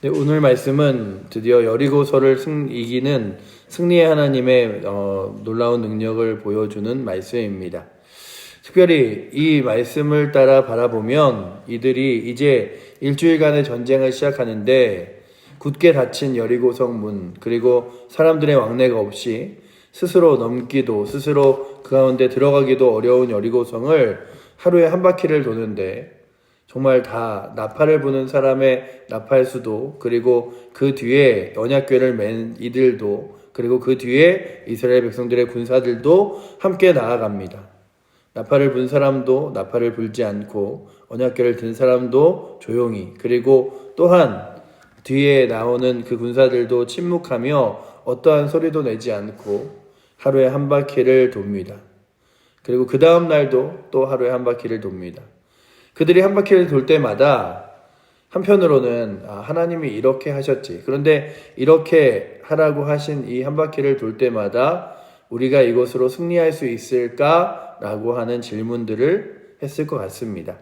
네, 오늘 말씀은 드디어 여리고서를 이기는 승리의 하나님의 놀라운 능력을 보여주는 말씀입니다. 특별히 이 말씀을 따라 바라보면 이들이 이제 일주일간의 전쟁을 시작하는데 굳게 닫힌 여리고성 문, 그리고 사람들의 왕래가 없이 스스로 넘기도 스스로 그 가운데 들어가기도 어려운 여리고성을 하루에 한 바퀴를 도는데 정말 다 나팔을 부는 사람의 나팔수도, 그리고 그 뒤에 언약궤를 맨 이들도, 그리고 그 뒤에 이스라엘 백성들의 군사들도 함께 나아갑니다. 나팔을 분 사람도 나팔을 불지 않고 언약궤를 든 사람도 조용히, 그리고 또한 뒤에 나오는 그 군사들도 침묵하며 어떠한 소리도 내지 않고 하루에 한 바퀴를 돕니다. 그리고 그 다음 날도 또 하루에 한 바퀴를 돕니다. 그들이 한 바퀴를 돌 때마다 한편으로는 하나님이 이렇게 하셨지. 그런데 이렇게 하라고 하신 이 한 바퀴를 돌 때마다 우리가 이것으로 승리할 수 있을까라고 하는 질문들을 했을 것 같습니다.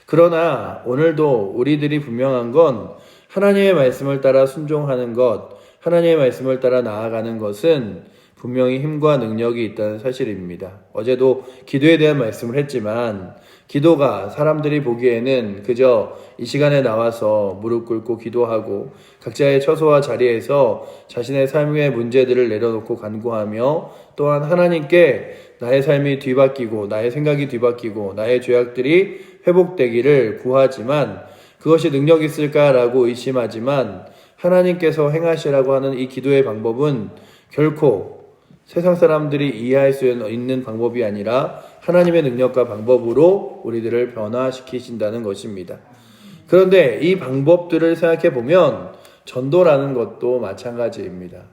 그러나 오늘도 우리들이 분명한 건 하나님의 말씀을 따라 순종하는 것, 하나님의 말씀을 따라 나아가는 것은 분명히 힘과 능력이 있다는 사실입니다. 어제도 기도에 대한 말씀을 했지만 기도가 사람들이 보기에는 그저 이 시간에 나와서 무릎 꿇고 기도하고 각자의 처소와 자리에서 자신의 삶의 문제들을 내려놓고 간구하며 또한 하나님께 나의 삶이 뒤바뀌고 나의 생각이 뒤바뀌고 나의 죄악들이 회복되기를 구하지만 그것이 능력 있을까라고 의심하지만 하나님께서 행하시라고 하는 이 기도의 방법은 결코 세상 사람들이 이해할 수 있는 방법이 아니라 하나님의 능력과 방법으로 우리들을 변화시키신다는 것입니다. 그런데 이 방법들을 생각해 보면 전도라는 것도 마찬가지입니다.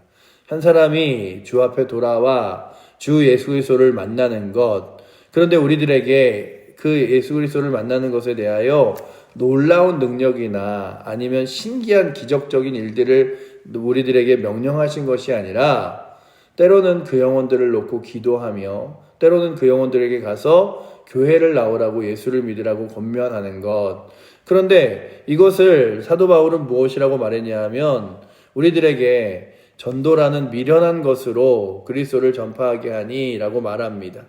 한 사람이 주 앞에 돌아와 주 예수 그리스도를 만나는 것, 그런데 우리들에게 그 예수 그리스도를 만나는 것에 대하여 놀라운 능력이나 아니면 신기한 기적적인 일들을 우리들에게 명령하신 것이 아니라 때로는 그 영혼들을 놓고 기도하며 때로는 그 영혼들에게 가서 교회를 나오라고 예수를 믿으라고 권면하는 것. 그런데 이것을 사도 바울은 무엇이라고 말했냐 하면 우리들에게 전도라는 미련한 것으로 그리스도를 전파하게 하니 라고 말합니다.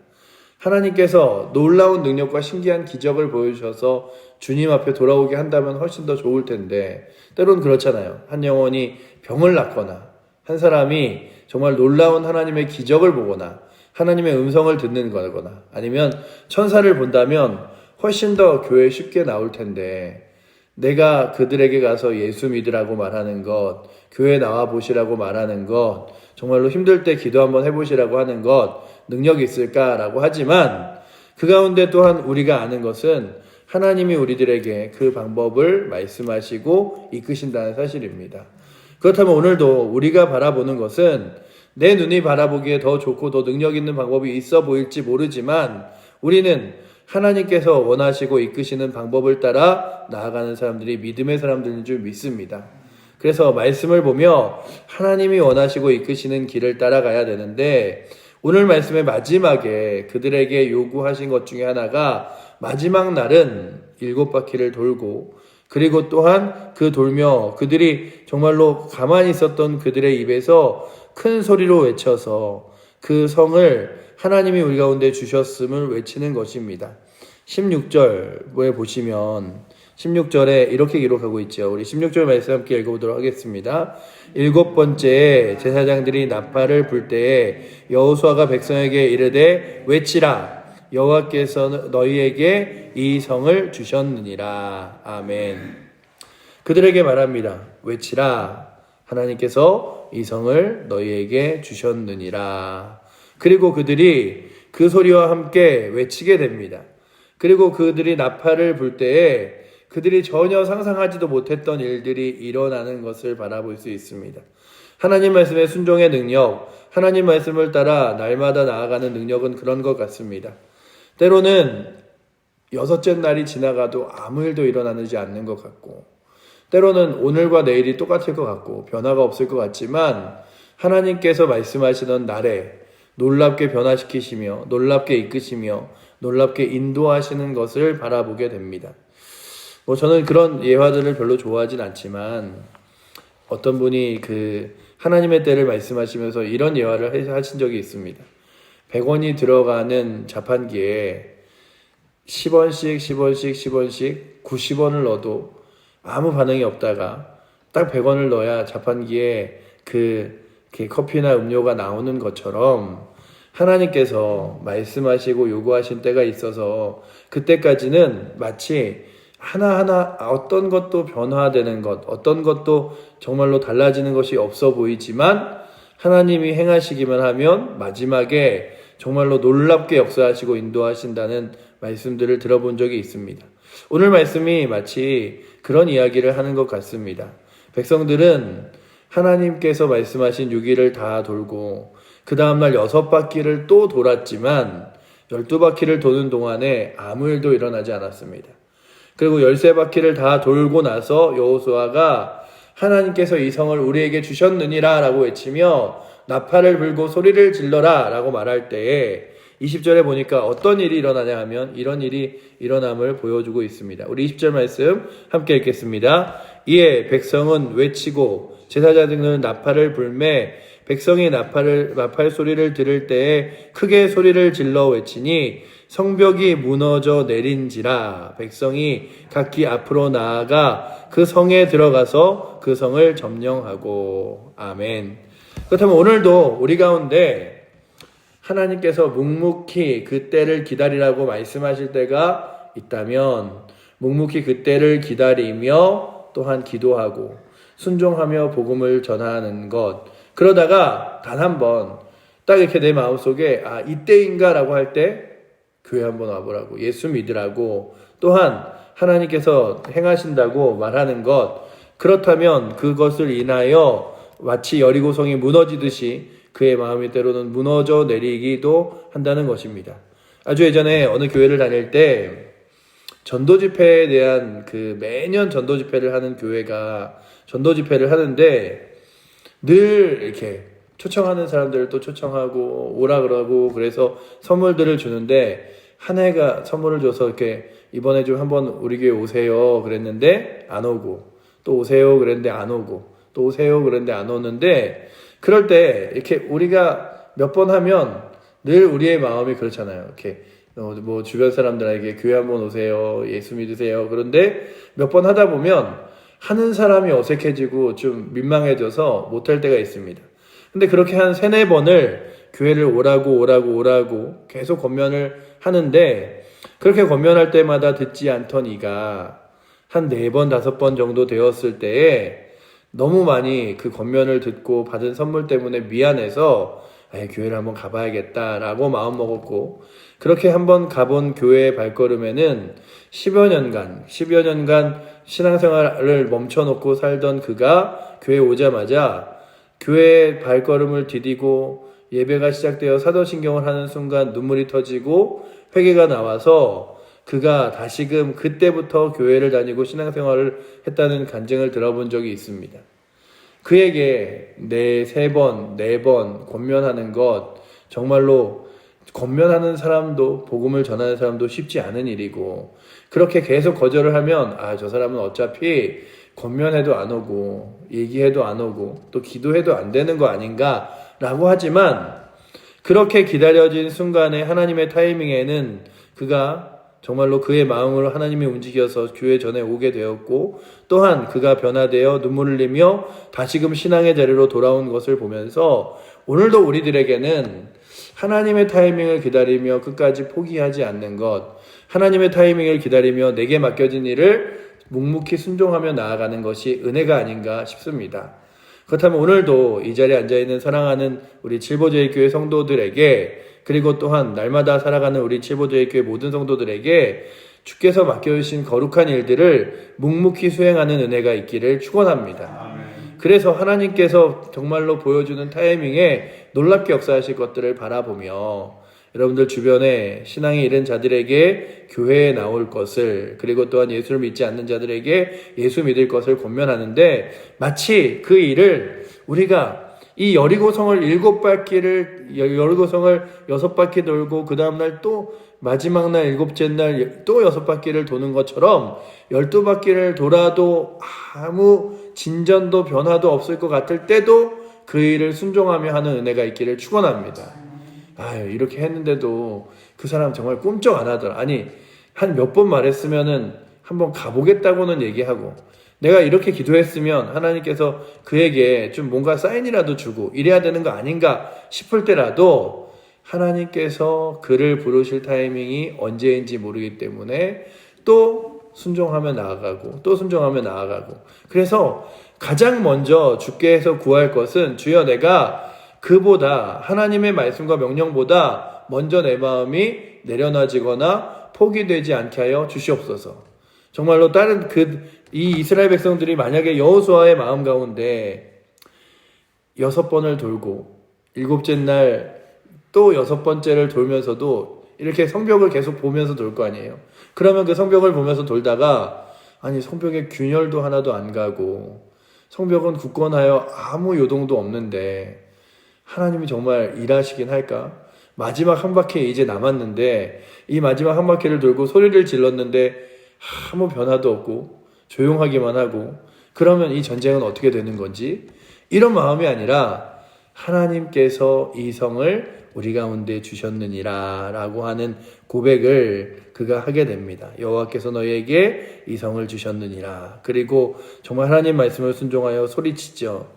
하나님께서 놀라운 능력과 신기한 기적을 보여주셔서 주님 앞에 돌아오게 한다면 훨씬 더 좋을 텐데 때로는 그렇잖아요. 한 영혼이 병을 낫거나 한 사람이 정말 놀라운 하나님의 기적을 보거나 하나님의 음성을 듣는 거거나 아니면 천사를 본다면 훨씬 더 교회에 쉽게 나올 텐데 내가 그들에게 가서 예수 믿으라고 말하는 것, 교회 나와 보시라고 말하는 것, 정말로 힘들 때 기도 한번 해보시라고 하는 것 능력이 있을까라고 하지만 그 가운데 또한 우리가 아는 것은 하나님이 우리들에게 그 방법을 말씀하시고 이끄신다는 사실입니다. 그렇다면 오늘도 우리가 바라보는 것은 내 눈이 바라보기에 더 좋고 더 능력 있는 방법이 있어 보일지 모르지만 우리는 하나님께서 원하시고 이끄시는 방법을 따라 나아가는 사람들이 믿음의 사람들인 줄 믿습니다. 그래서 말씀을 보며 하나님이 원하시고 이끄시는 길을 따라가야 되는데 오늘 말씀의 마지막에 그들에게 요구하신 것 중에 하나가 마지막 날은 7바퀴를 돌고 그리고 또한 그 돌며 그들이 정말로 가만히 있었던 그들의 입에서 큰 소리로 외쳐서 그 성을 하나님이 우리 가운데 주셨음을 외치는 것입니다. 16절에 보시면 16절에 이렇게 기록하고 있죠. 우리 16절 말씀 함께 읽어보도록 하겠습니다. 7번째 제사장들이 나팔을 불 때에 여호수아가 백성에게 이르되 외치라 여호와께서 너희에게 이 성을 주셨느니라. 아멘. 그들에게 말합니다. 외치라. 하나님께서 이 성을 너희에게 주셨느니라. 그리고 그들이 그 소리와 함께 외치게 됩니다. 그리고 그들이 나팔을 불 때에 그들이 전혀 상상하지도 못했던 일들이 일어나는 것을 바라볼 수 있습니다. 하나님 말씀의 순종의 능력, 하나님 말씀을 따라 날마다 나아가는 능력은 그런 것 같습니다. 때로는 6째 날이 지나가도 아무 일도 일어나지 않는 것 같고 때로는 오늘과 내일이 똑같을 것 같고 변화가 없을 것 같지만 하나님께서 말씀하시던 날에 놀랍게 변화시키시며 놀랍게 이끄시며 놀랍게 인도하시는 것을 바라보게 됩니다. 저는 그런 예화들을 별로 좋아하진 않지만 어떤 분이 그 하나님의 때를 말씀하시면서 이런 예화를 하신 적이 있습니다. 100원이 들어가는 자판기에 10원씩 10원씩 10원씩 90원을 넣어도 아무 반응이 없다가 딱 100원을 넣어야 자판기에 그 커피나 음료가 나오는 것처럼 하나님께서 말씀하시고 요구하신 때가 있어서 그때까지는 마치 하나하나 어떤 것도 변화되는 것, 어떤 것도 정말로 달라지는 것이 없어 보이지만 하나님이 행하시기만 하면 마지막에 정말로 놀랍게 역사하시고 인도하신다는 말씀들을 들어본 적이 있습니다. 오늘 말씀이 마치 그런 이야기를 하는 것 같습니다. 백성들은 하나님께서 말씀하신 6일을 다 돌고 그 다음날 6바퀴를 또 돌았지만 12바퀴를 도는 동안에 아무 일도 일어나지 않았습니다. 그리고 13바퀴를 다 돌고 나서 여호수아가 하나님께서 이 성을 우리에게 주셨느니라 라고 외치며 나팔을 불고 소리를 질러라 라고 말할 때에 20절에 보니까 어떤 일이 일어나냐 하면 이런 일이 일어남을 보여주고 있습니다. 우리 20절 말씀 함께 읽겠습니다. 이에 백성은 외치고 제사장들은 나팔을 불매 백성이 나팔 소리를 들을 때에 크게 소리를 질러 외치니 성벽이 무너져 내린지라. 백성이 각기 앞으로 나아가 그 성에 들어가서 그 성을 점령하고. 아멘. 그렇다면 오늘도 우리 가운데 하나님께서 묵묵히 그 때를 기다리라고 말씀하실 때가 있다면 묵묵히 그 때를 기다리며 또한 기도하고 순종하며 복음을 전하는 것, 그러다가 단 한 번 딱 이렇게 내 마음속에 이때인가 라고 할 때 교회 한번 와보라고, 예수 믿으라고, 또한 하나님께서 행하신다고 말하는 것, 그렇다면 그것을 인하여 마치 여리고성이 무너지듯이 그의 마음이 때로는 무너져 내리기도 한다는 것입니다. 아주 예전에 어느 교회를 다닐 때 전도 집회에 대한 매년 전도 집회를 하는 교회가 전도 집회를 하는데 늘 이렇게 초청하는 사람들을 또 초청하고 오라 그러고 그래서 선물들을 주는데 한 해가 선물을 줘서 이렇게 이번에 좀 한번 우리 교회 오세요 그랬는데 안 오고, 또 오세요 그랬는데 안 오고, 또 오세요 그랬는데 안 오는데, 그럴 때 이렇게 우리가 몇 번 하면 늘 우리의 마음이 그렇잖아요. 이렇게 뭐 주변 사람들에게 교회 한번 오세요, 예수 믿으세요. 그런데 몇 번 하다 보면 하는 사람이 어색해지고 좀 민망해져서 못할 때가 있습니다. 근데 그렇게 한 3-4번을 교회를 오라고 계속 권면을 하는데, 그렇게 권면할 때마다 듣지 않던 이가 한 4번, 5번 정도 되었을 때에 너무 많이 그 권면을 듣고 받은 선물 때문에 미안해서 교회를 한번 가봐야겠다라고 마음먹었고, 그렇게 한번 가본 교회의 발걸음에는 10여 년간 신앙생활을 멈춰놓고 살던 그가 교회에 오자마자 교회의 발걸음을 디디고 예배가 시작되어 사도신경을 하는 순간 눈물이 터지고 회개가 나와서 그가 다시금 그때부터 교회를 다니고 신앙생활을 했다는 간증을 들어본 적이 있습니다. 그에게 3번, 4번 권면하는 것, 정말로 권면하는 사람도, 복음을 전하는 사람도 쉽지 않은 일이고, 그렇게 계속 거절을 하면 저 사람은 어차피 권면해도 안 오고 얘기해도 안 오고 또 기도해도 안 되는 거 아닌가 라고 하지만, 그렇게 기다려진 순간에 하나님의 타이밍에는 그가 정말로 그의 마음으로 하나님이 움직여서 교회 전에 오게 되었고, 또한 그가 변화되어 눈물을 흘리며 다시금 신앙의 자리로 돌아온 것을 보면서 오늘도 우리들에게는 하나님의 타이밍을 기다리며 끝까지 포기하지 않는 것, 하나님의 타이밍을 기다리며 내게 맡겨진 일을 묵묵히 순종하며 나아가는 것이 은혜가 아닌가 싶습니다. 그렇다면 오늘도 이 자리에 앉아있는 사랑하는 우리 칠보제일교회 성도들에게, 그리고 또한 날마다 살아가는 우리 칠보제일교회 모든 성도들에게 주께서 맡겨주신 거룩한 일들을 묵묵히 수행하는 은혜가 있기를 축원합니다. 아멘. 그래서 하나님께서 정말로 보여주는 타이밍에 놀랍게 역사하실 것들을 바라보며 여러분들 주변에 신앙에 이른 자들에게 교회에 나올 것을, 그리고 또한 예수를 믿지 않는 자들에게 예수 믿을 것을 권면하는데, 마치 그 일을 우리가 이 여리고성을 6바퀴를 돌고 그 다음날 또 마지막 날 7째 날 또 6바퀴를 도는 것처럼 12바퀴를 돌아도 아무 진전도 변화도 없을 것 같을 때도 그 일을 순종하며 하는 은혜가 있기를 축원합니다. 아유, 이렇게 했는데도 그 사람 정말 꿈쩍 안 하더라. 아니, 한 몇 번 말했으면은 한번 가보겠다고는 얘기하고, 내가 이렇게 기도했으면 하나님께서 그에게 좀 뭔가 사인이라도 주고 이래야 되는 거 아닌가 싶을 때라도 하나님께서 그를 부르실 타이밍이 언제인지 모르기 때문에 또 순종하며 나아가고 또 순종하며 나아가고, 그래서 가장 먼저 주께서 구할 것은 주여, 내가 그보다 하나님의 말씀과 명령보다 먼저 내 마음이 내려놔지거나 포기되지 않게 하여 주시옵소서. 정말로 다른 이 이스라엘 백성들이 만약에 여호수아의 마음 가운데 6번을 돌고 7째 날 또 6번째를 돌면서도 이렇게 성벽을 계속 보면서 돌 거 아니에요. 그러면 그 성벽을 보면서 돌다가 아니, 성벽에 균열도 하나도 안 가고 성벽은 굳건하여 아무 요동도 없는데 하나님이 정말 일하시긴 할까? 마지막 한 바퀴 이제 남았는데 이 마지막 한 바퀴를 돌고 소리를 질렀는데 아무 변화도 없고 조용하기만 하고, 그러면 이 전쟁은 어떻게 되는 건지, 이런 마음이 아니라 하나님께서 이 성을 우리 가운데 주셨느니라 라고 하는 고백을 그가 하게 됩니다. 여호와께서 너희에게 이 성을 주셨느니라. 그리고 정말 하나님 말씀을 순종하여 소리치죠.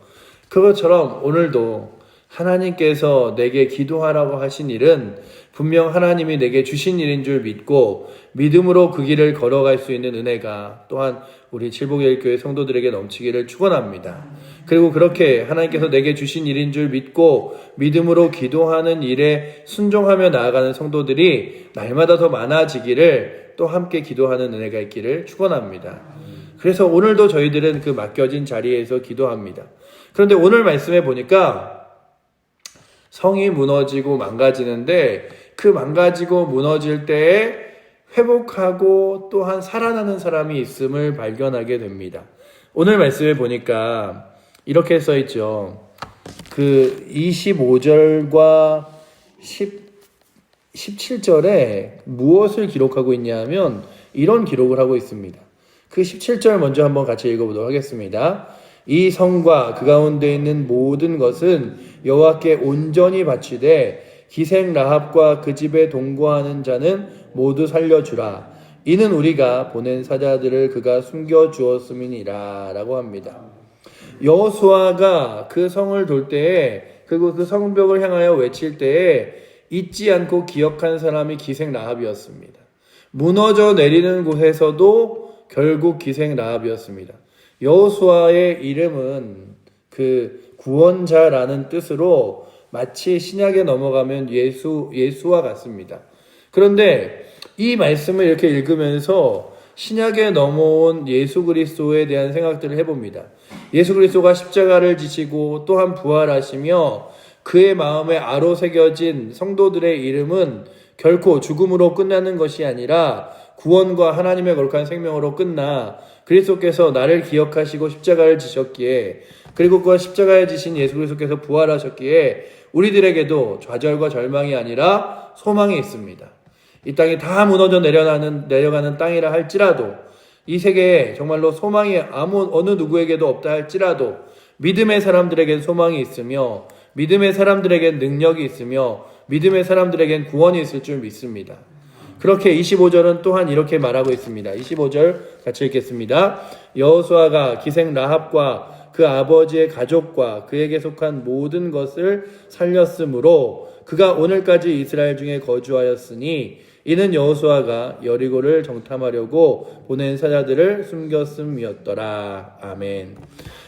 그것처럼 오늘도 하나님께서 내게 기도하라고 하신 일은 분명 하나님이 내게 주신 일인 줄 믿고 믿음으로 그 길을 걸어갈 수 있는 은혜가 또한 우리 칠복일교회 성도들에게 넘치기를 축원합니다. 그리고 그렇게 하나님께서 내게 주신 일인 줄 믿고 믿음으로 기도하는 일에 순종하며 나아가는 성도들이 날마다 더 많아지기를 또 함께 기도하는 은혜가 있기를 축원합니다. 그래서 오늘도 저희들은 그 맡겨진 자리에서 기도합니다. 그런데 오늘 말씀에 보니까 성이 무너지고 망가지는데 그 망가지고 무너질 때에 회복하고 또한 살아나는 사람이 있음을 발견하게 됩니다. 오늘 말씀에 보니까 이렇게 써 있죠. 그 25절과 17절에 무엇을 기록하고 있냐면 이런 기록을 하고 있습니다. 그 17절 먼저 한번 같이 읽어보도록 하겠습니다. 이 성과 그 가운데 있는 모든 것은 여호와께 온전히 바치되 기생 라합과 그 집에 동거하는 자는 모두 살려주라. 이는 우리가 보낸 사자들을 그가 숨겨주었음이니라 라고 합니다. 여호수아가 그 성을 돌 때에, 그리고 그 성벽을 향하여 외칠 때에 잊지 않고 기억한 사람이 기생 라합이었습니다. 무너져 내리는 곳에서도 결국 기생 라합이었습니다. 여호수아의 이름은 그 구원자라는 뜻으로 마치 신약에 넘어가면 예수와 같습니다. 그런데 이 말씀을 이렇게 읽으면서 신약에 넘어온 예수 그리스도에 대한 생각들을 해봅니다. 예수 그리스도가 십자가를 지시고 또한 부활하시며 그의 마음에 아로 새겨진 성도들의 이름은 결코 죽음으로 끝나는 것이 아니라 구원과 하나님의 거룩한 생명으로 끝나 그리스도께서 나를 기억하시고 십자가를 지셨기에, 그리고 그 십자가에 지신 예수 그리스도께서 부활하셨기에 우리들에게도 좌절과 절망이 아니라 소망이 있습니다. 이 땅이 다 무너져 내려가는 땅이라 할지라도, 이 세계에 정말로 소망이 어느 누구에게도 없다 할지라도 믿음의 사람들에겐 소망이 있으며 믿음의 사람들에겐 능력이 있으며 믿음의 사람들에겐 구원이 있을 줄 믿습니다. 그렇게 25절은 또한 이렇게 말하고 있습니다. 25절 같이 읽겠습니다. 여호수아가 기생 라합과 그 아버지의 가족과 그에게 속한 모든 것을 살렸으므로 그가 오늘까지 이스라엘 중에 거주하였으니 이는 여호수아가 여리고를 정탐하려고 보낸 사자들을 숨겼음이었더라. 아멘.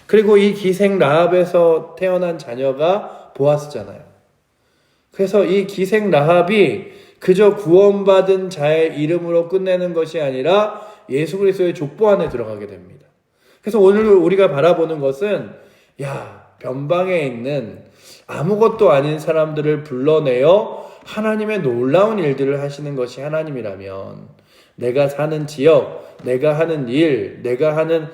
그리고 이 기생 라합에서 태어난 자녀가 보아스잖아요. 그래서 이 기생 라합이 그저 구원받은 자의 이름으로 끝내는 것이 아니라 예수 그리스도의 족보 안에 들어가게 됩니다. 그래서 오늘 우리가 바라보는 것은, 변방에 있는 아무것도 아닌 사람들을 불러내어 하나님의 놀라운 일들을 하시는 것이 하나님이라면, 내가 사는 지역, 내가 하는 일, 내가 하는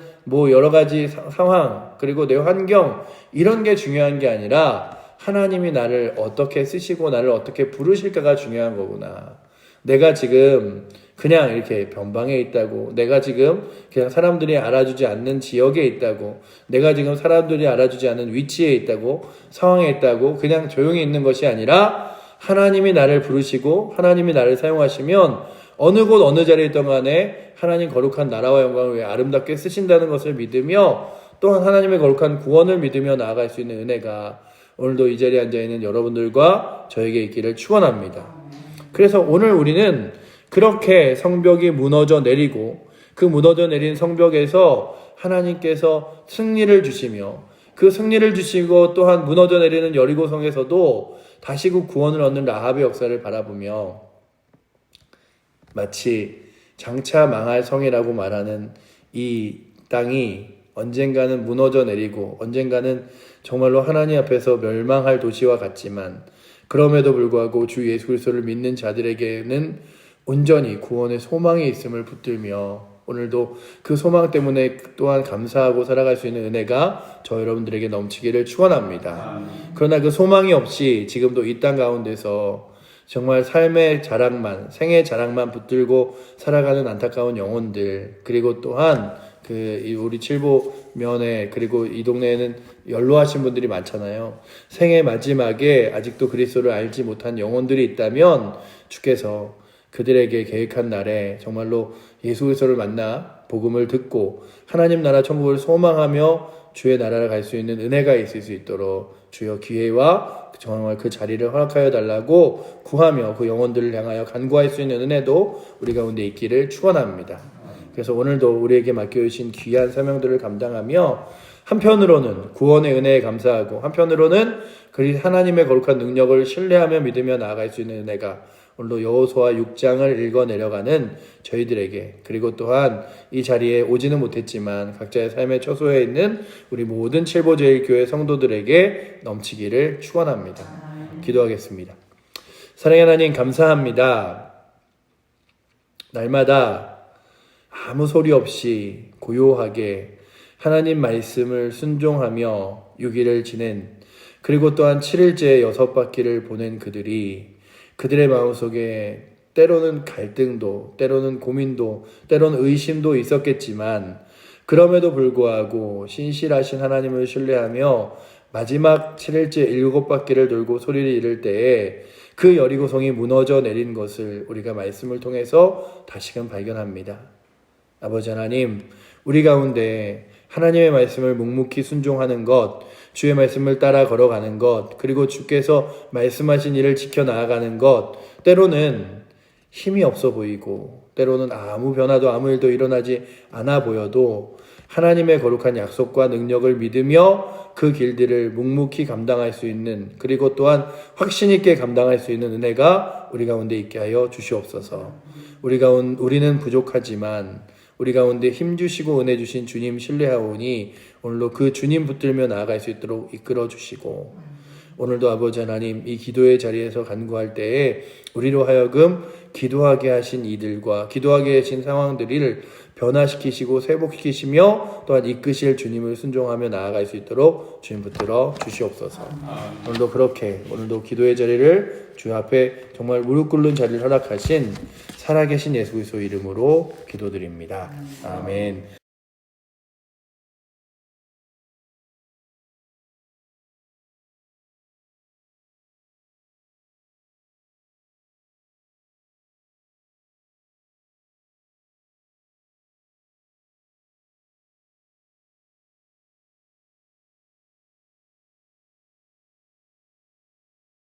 여러 가지 상황, 그리고 내 환경, 이런 게 중요한 게 아니라 하나님이 나를 어떻게 쓰시고 나를 어떻게 부르실까가 중요한 거구나. 내가 지금 그냥 이렇게 변방에 있다고, 내가 지금 그냥 사람들이 알아주지 않는 지역에 있다고, 내가 지금 사람들이 알아주지 않는 위치에 있다고, 상황에 있다고 그냥 조용히 있는 것이 아니라 하나님이 나를 부르시고 하나님이 나를 사용하시면 어느 곳 어느 자리에 있던 간에 하나님 거룩한 나라와 영광을 위해 아름답게 쓰신다는 것을 믿으며, 또한 하나님의 거룩한 구원을 믿으며 나아갈 수 있는 은혜가 오늘도 이 자리에 앉아있는 여러분들과 저에게 있기를 축원합니다. 그래서 오늘 우리는 그렇게 성벽이 무너져 내리고 그 무너져 내린 성벽에서 하나님께서 승리를 주시며, 그 승리를 주시고 또한 무너져 내리는 여리고성에서도 다시 그 구원을 얻는 라합의 역사를 바라보며, 마치 장차 망할 성이라고 말하는 이 땅이 언젠가는 무너져 내리고 언젠가는 정말로 하나님 앞에서 멸망할 도시와 같지만, 그럼에도 불구하고 주 예수 그리스도를 믿는 자들에게는 온전히 구원의 소망이 있음을 붙들며, 오늘도 그 소망 때문에 또한 감사하고 살아갈 수 있는 은혜가 저 여러분들에게 넘치기를 축원합니다. 그러나 그 소망이 없이 지금도 이 땅 가운데서 정말 삶의 자랑만, 생의 자랑만 붙들고 살아가는 안타까운 영혼들, 그리고 또한 우리 칠보면에, 그리고 이 동네에는 연로하신 분들이 많잖아요. 생의 마지막에 아직도 그리스도를 알지 못한 영혼들이 있다면 주께서 그들에게 계획한 날에 정말로 예수 그리스도를 만나 복음을 듣고 하나님 나라 천국을 소망하며 주의 나라를 갈 수 있는 은혜가 있을 수 있도록 주여 기회와 정말 그 자리를 허락하여 달라고 구하며 그 영혼들을 향하여 간구할 수 있는 은혜도 우리 가운데 있기를 축원합니다. 그래서 오늘도 우리에게 맡겨주신 귀한 사명들을 감당하며, 한편으로는 구원의 은혜에 감사하고 한편으로는 하나님의 거룩한 능력을 신뢰하며 믿으며 나아갈 수 있는 은혜가 오늘도 여호수아 6장을 읽어 내려가는 저희들에게, 그리고 또한 이 자리에 오지는 못했지만 각자의 삶의 처소에 있는 우리 모든 칠보제일교회 성도들에게 넘치기를 축원합니다. 기도하겠습니다. 사랑의 하나님, 감사합니다. 날마다 아무 소리 없이 고요하게 하나님 말씀을 순종하며 6일을 지낸, 그리고 또한 7일째 6바퀴를 보낸 그들의 마음속에 때로는 갈등도, 때로는 고민도, 때로는 의심도 있었겠지만, 그럼에도 불구하고 신실하신 하나님을 신뢰하며 마지막 7일째 7바퀴를 돌고 소리를 이를 때에 그 여리고성이 무너져 내린 것을 우리가 말씀을 통해서 다시금 발견합니다. 아버지 하나님, 우리 가운데 하나님의 말씀을 묵묵히 순종하는 것, 주의 말씀을 따라 걸어가는 것, 그리고 주께서 말씀하신 일을 지켜 나아가는 것, 때로는 힘이 없어 보이고 때로는 아무 변화도 아무 일도 일어나지 않아 보여도 하나님의 거룩한 약속과 능력을 믿으며 그 길들을 묵묵히 감당할 수 있는, 그리고 또한 확신 있게 감당할 수 있는 은혜가 우리 가운데 있게 하여 주시옵소서. 우리는 부족하지만 우리 가운데 힘주시고 은혜 주신 주님 신뢰하오니 오늘도 그 주님 붙들며 나아갈 수 있도록 이끌어 주시고, 오늘도 아버지 하나님 이 기도의 자리에서 간구할 때에 우리로 하여금 기도하게 하신 이들과 기도하게 하신 상황들을 변화시키시고 회복시키시며 또한 이끄실 주님을 순종하며 나아갈 수 있도록 주님 붙들어 주시옵소서. 오늘도 기도의 자리를 주 앞에 정말 무릎 꿇는 자리를 허락하신 살아계신 예수 그리스도 이름으로 기도드립니다. 아멘.